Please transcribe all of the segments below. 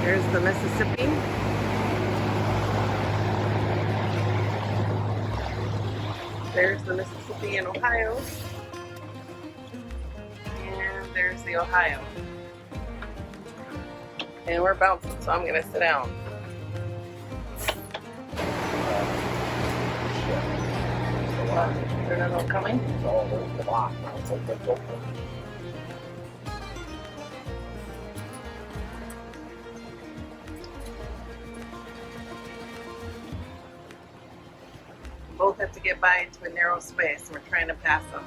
There's the Mississippi. There's the Mississippi and Ohio. And there's the Ohio. And we're bouncing, so I'm gonna sit down. Is there another one coming? Both have to get by into a narrow space, and we're trying to pass them.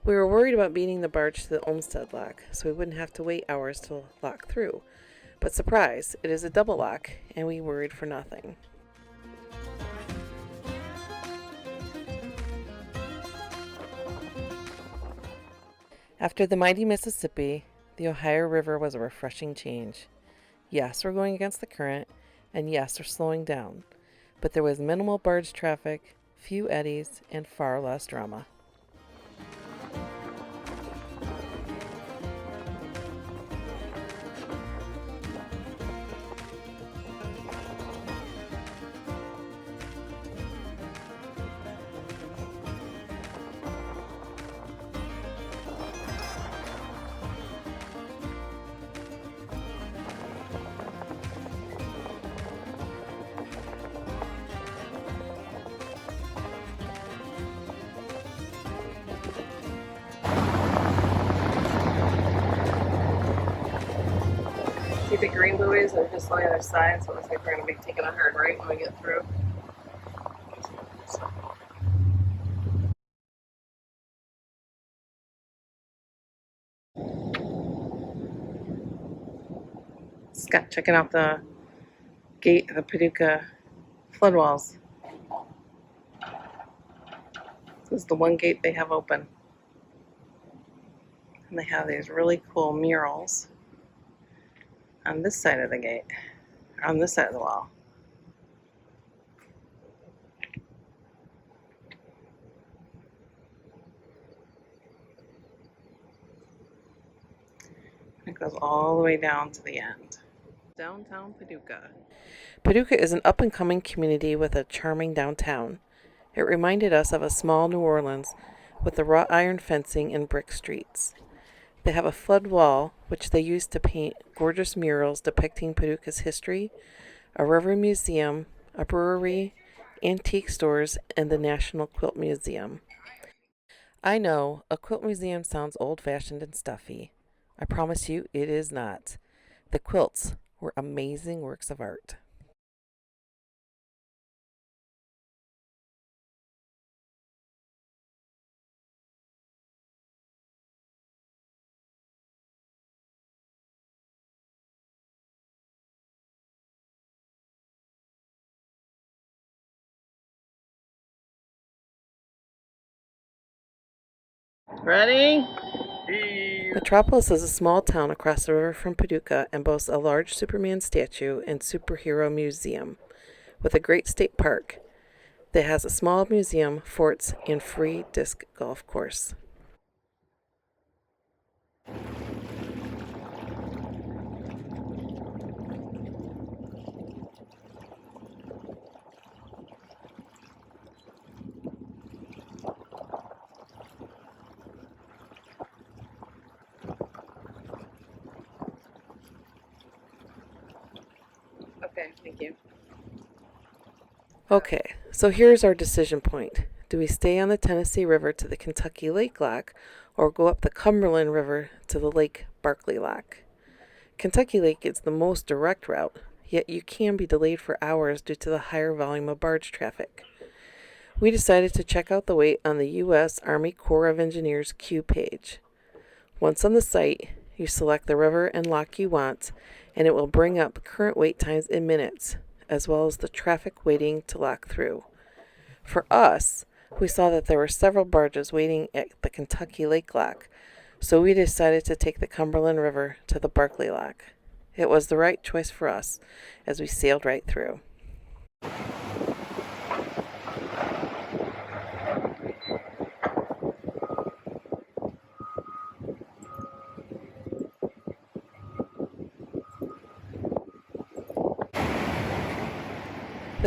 We were worried about beating the barge to the Olmsted lock, so we wouldn't have to wait hours to lock through. But surprise, it is a double lock, and we worried for nothing. After the mighty Mississippi, the Ohio River was a refreshing change. Yes, we're going against the current, and yes, we're slowing down. But there was minimal barge traffic, few eddies, and far less drama. See the green buoys are just on the other side, so it looks like we're going to be taking a hard right when we get through. Scott checking out the gate of the Paducah flood walls. This is the one gate they have open. And they have these really cool murals on this side of the gate, on this side of the wall. It goes all the way down to the end. Downtown Paducah. Paducah is an up-and-coming community with a charming downtown. It reminded us of a small New Orleans with the wrought iron fencing and brick streets. They have a flood wall, which they use to paint gorgeous murals depicting Paducah's history, a river museum, a brewery, antique stores, and the National Quilt Museum. I know, a quilt museum sounds old-fashioned and stuffy. I promise you, it is not. The quilts were amazing works of art. Ready? Metropolis is a small town across the river from Paducah and boasts a large Superman statue and superhero museum with a great state park that has a small museum, forts, and free disc golf course. Okay, thank you. Okay, so here's our decision point. Do we stay on the Tennessee River to the Kentucky Lake Lock or go up the Cumberland River to the Lake Barkley Lock? Kentucky Lake is the most direct route, yet you can be delayed for hours due to the higher volume of barge traffic. We decided to check out the wait on the U.S. Army Corps of Engineers queue page. Once on the site, you select the river and lock you want, and it will bring up current wait times in minutes, as well as the traffic waiting to lock through. For us, we saw that there were several barges waiting at the Kentucky Lake Lock, so we decided to take the Cumberland River to the Barkley Lock. It was the right choice for us, as we sailed right through.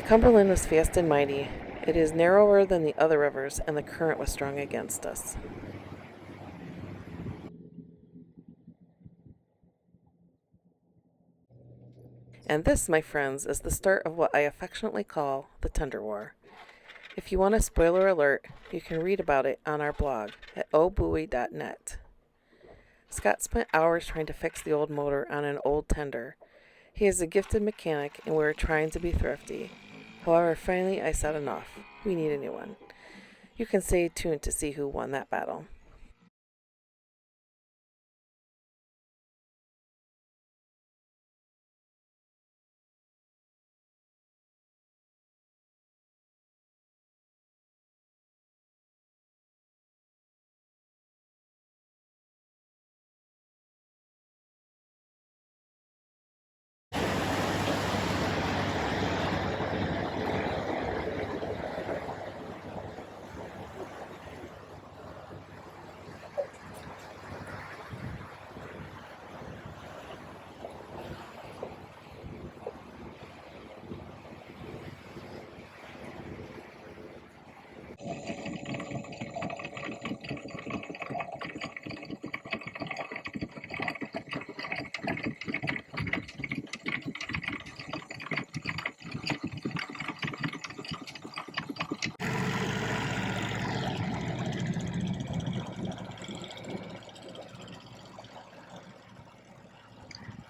Cumberland was fast and mighty. It is narrower than the other rivers, and the current was strong against us. And this, my friends, is the start of what I affectionately call the Tender War. If you want a spoiler alert, you can read about it on our blog at obuoy.net. Scott spent hours trying to fix the old motor on an old tender. He is a gifted mechanic, and we were trying to be thrifty. However, finally I said enough. We need a new one. You can stay tuned to see who won that battle.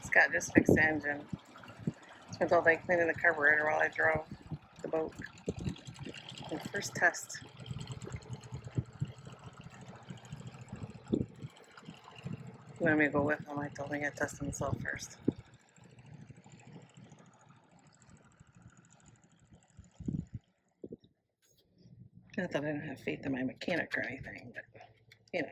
Scott just fixed the engine. Spent all day cleaning the carburetor while I drove the boat. And first test. You want me to go with him? I told him I'd test himself first. Not that I don't have faith in my mechanic or anything, but you know.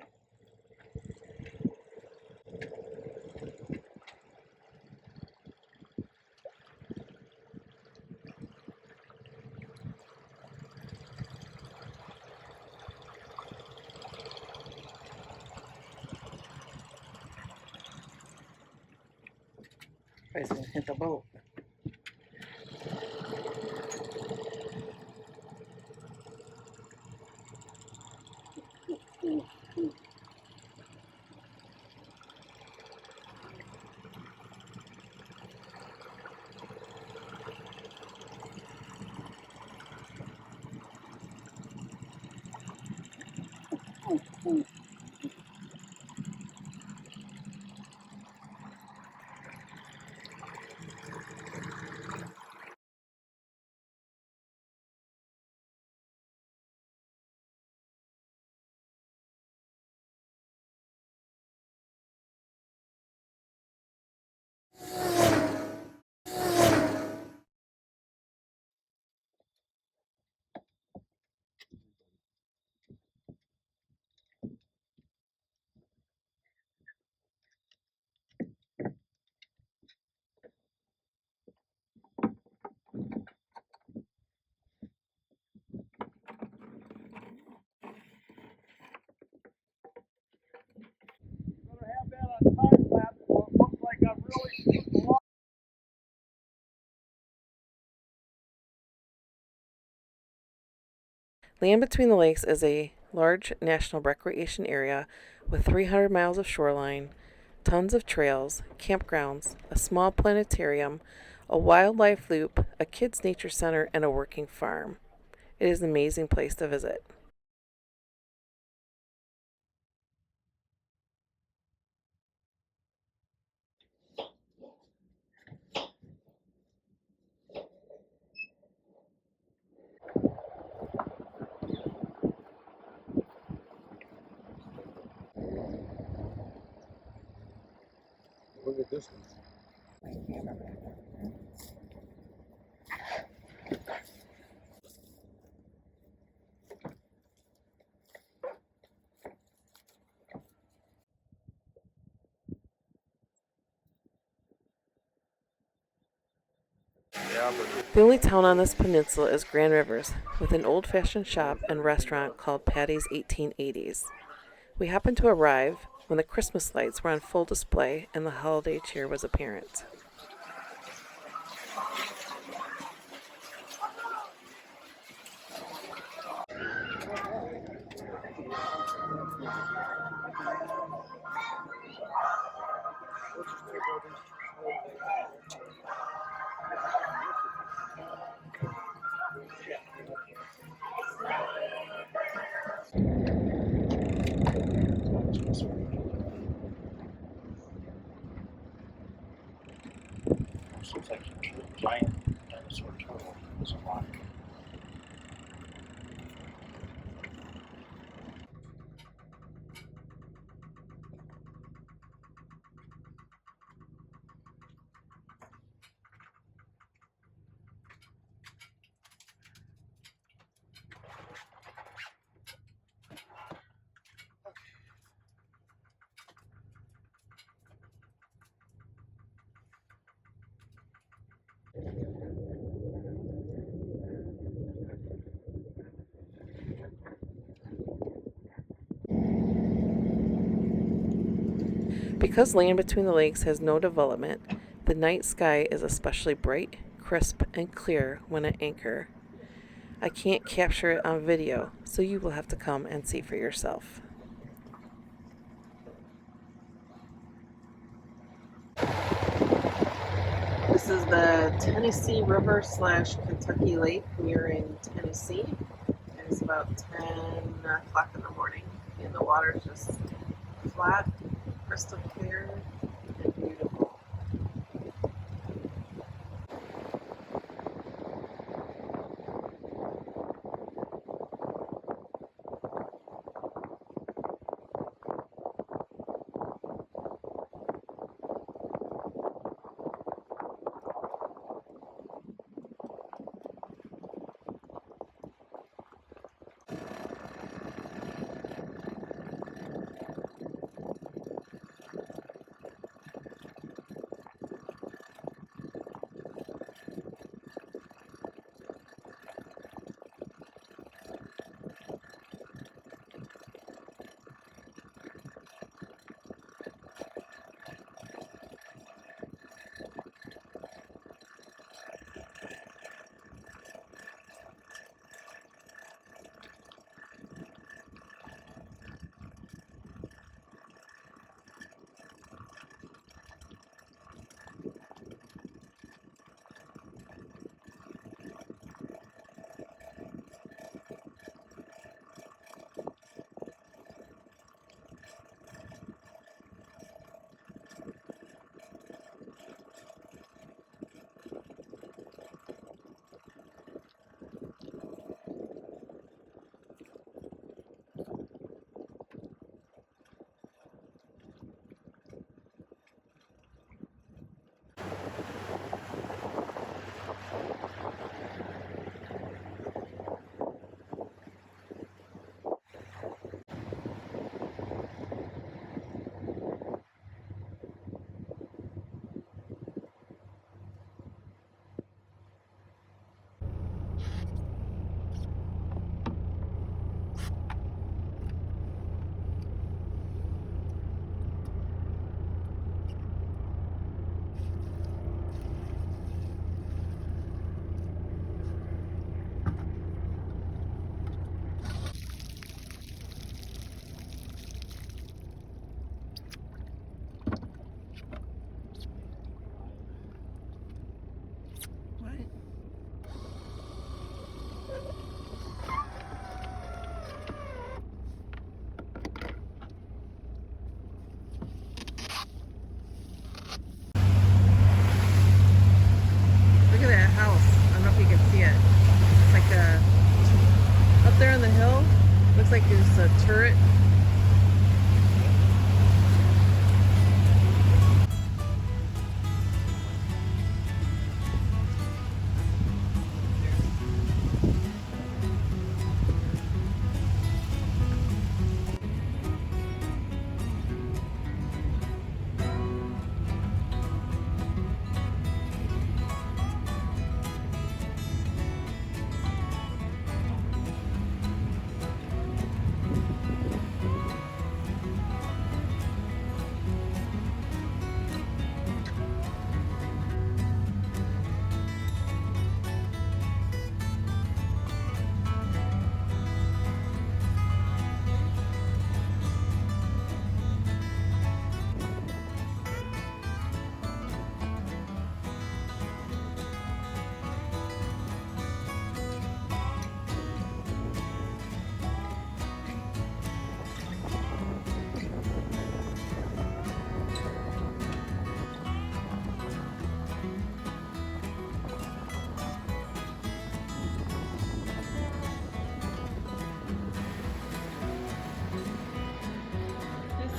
I was gonna hit the boat. Land Between the Lakes is a large national recreation area with 300 miles of shoreline, tons of trails, campgrounds, a small planetarium, a wildlife loop, a kids' nature center, and a working farm. It is an amazing place to visit. Look at this one. The only town on this peninsula is Grand Rivers, with an old-fashioned shop and restaurant called Patty's 1880s. We happened to arrive when the Christmas lights were on full display and the holiday cheer was apparent. This looks like a giant dinosaur turtle. There's a rock. Because land between the lakes has no development, the night sky is especially bright, crisp, and clear when at anchor. I can't capture it on video, so you will have to come and see for yourself. This is the Tennessee River / Kentucky Lake. We are in Tennessee, and it's about 10 o'clock in the morning, and the water is just flat, crystal clear, and beautiful. Look at that house. I don't know if you can see it. It's like up there on the hill. Looks like there's a turret.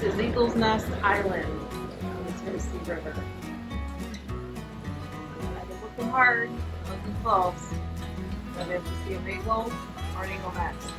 is Eagle's Nest Island on the Tennessee River. I've been looking hard, looking close. But if you see a eagle or an eagle nest.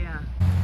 Yeah.